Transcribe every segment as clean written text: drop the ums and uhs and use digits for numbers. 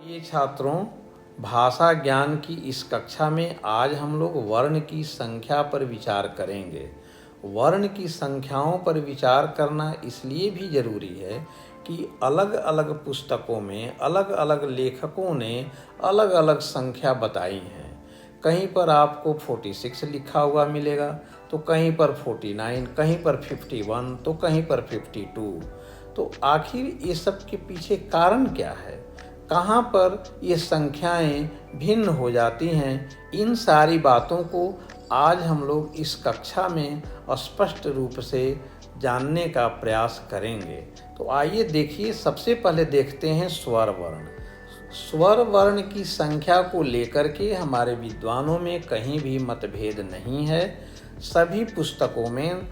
ये छात्रों, भाषा ज्ञान की इस कक्षा में आज हम लोग वर्ण की संख्या पर विचार करेंगे। वर्ण की संख्याओं पर विचार करना इसलिए भी ज़रूरी है कि अलग अलग पुस्तकों में अलग अलग लेखकों ने अलग अलग संख्या बताई हैं। कहीं पर आपको 46 लिखा हुआ मिलेगा, तो कहीं पर 49, कहीं पर 51, तो कहीं पर 52। तो आखिर ये सब के पीछे कारण क्या है? कहाँ पर ये संख्याएं भिन्न हो जाती हैं? इन सारी बातों को आज हम लोग इस कक्षा में स्पष्ट रूप से जानने का प्रयास करेंगे। तो आइए देखिए, सबसे पहले देखते हैं स्वर वर्ण। स्वर वर्ण की संख्या को लेकर के हमारे विद्वानों में कहीं भी मतभेद नहीं है। सभी पुस्तकों में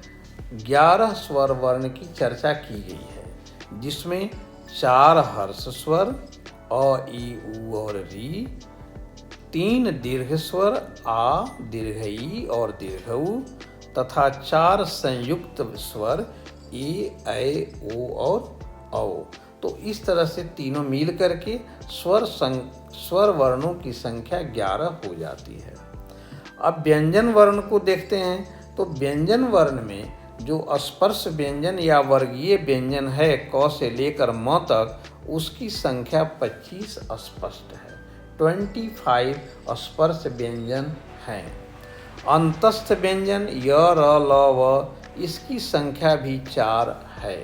11 स्वर वर्ण की चर्चा की गई है, जिसमें 4 हर्ष स्वर अ, ई, उ और री, 3 दीर्घ स्वर आ, दीर्घ ई और दीर्घ उ तथा 4 संयुक्त स्वर ए, ऐ, ओ और औ। तो इस तरह से तीनों मिल करके स्वर वर्णों की संख्या 11 हो जाती है। अब व्यंजन वर्ण को देखते हैं। तो व्यंजन वर्ण में जो स्पर्श व्यंजन या वर्गीय व्यंजन है क से लेकर म तक, उसकी संख्या 25 स्पष्ट है। 25 स्पर्श व्यंजन हैं। अंतस्थ व्यंजन य, र, ल, व, इसकी संख्या भी 4 है।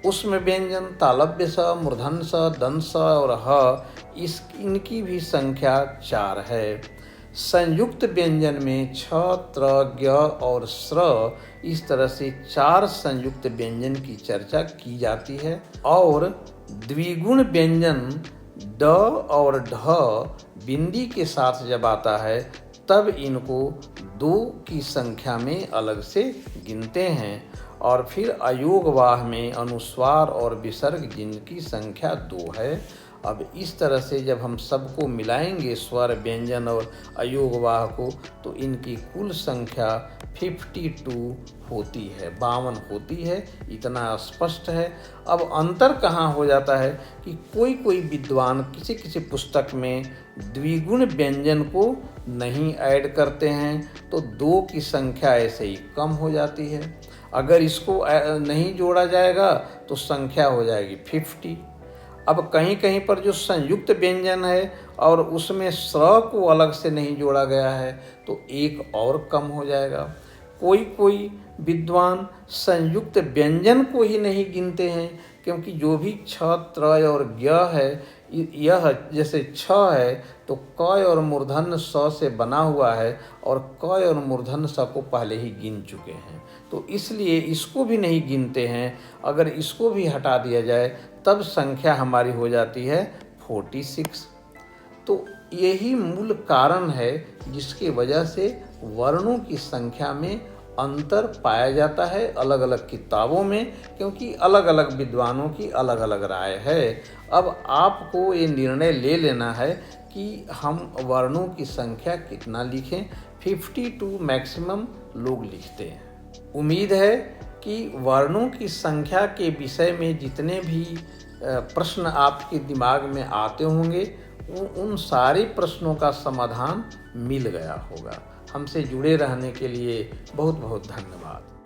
उष्म व्यंजन तालव्य स, मूर्धन्य स, दंत स और ह, इनकी भी संख्या 4 है। संयुक्त व्यंजन में छ, त्र, ज्ञ और स्र, इस तरह से 4 संयुक्त व्यंजन की चर्चा की जाती है। और द्विगुण व्यंजन ड और ढ बिंदी के साथ जब आता है, तब इनको 2 की संख्या में अलग से गिनते हैं। और फिर अयोगवाह में अनुस्वार और विसर्ग, जिनकी संख्या 2 है। अब इस तरह से जब हम सबको मिलाएंगे, स्वर व्यंजन और अयोगवाह को, तो इनकी कुल संख्या 52 होती है, 52 होती है। इतना स्पष्ट है। अब अंतर कहाँ हो जाता है कि कोई कोई विद्वान किसी किसी पुस्तक में द्विगुण व्यंजन को नहीं ऐड करते हैं, तो 2 की संख्या ऐसे ही कम हो जाती है। अगर इसको नहीं जोड़ा जाएगा तो संख्या हो जाएगी 50। अब कहीं कहीं पर जो संयुक्त व्यंजन है और उसमें स्र को अलग से नहीं जोड़ा गया है, तो 1 और कम हो जाएगा। कोई कोई विद्वान संयुक्त व्यंजन को ही नहीं गिनते हैं, क्योंकि जो भी छ, त्र और ज्ञ है, यह जैसे छ है तो क और मूर्धन्य स से बना हुआ है, और क और मूर्धन्य स को पहले ही गिन चुके हैं, तो इसलिए इसको भी नहीं गिनते हैं। अगर इसको भी हटा दिया जाए, तब संख्या हमारी हो जाती है 46। तो यही मूल कारण है जिसकी वजह से वर्णों की संख्या में अंतर पाया जाता है अलग अलग किताबों में, क्योंकि अलग अलग विद्वानों की अलग अलग राय है। अब आपको ये निर्णय ले लेना है कि हम वर्णों की संख्या कितना लिखें। 52 मैक्सिमम लोग लिखते हैं। उम्मीद है कि वर्णों की संख्या के विषय में जितने भी प्रश्न आपके दिमाग में आते होंगे, उन सारे प्रश्नों का समाधान मिल गया होगा। हमसे जुड़े रहने के लिए बहुत बहुत धन्यवाद।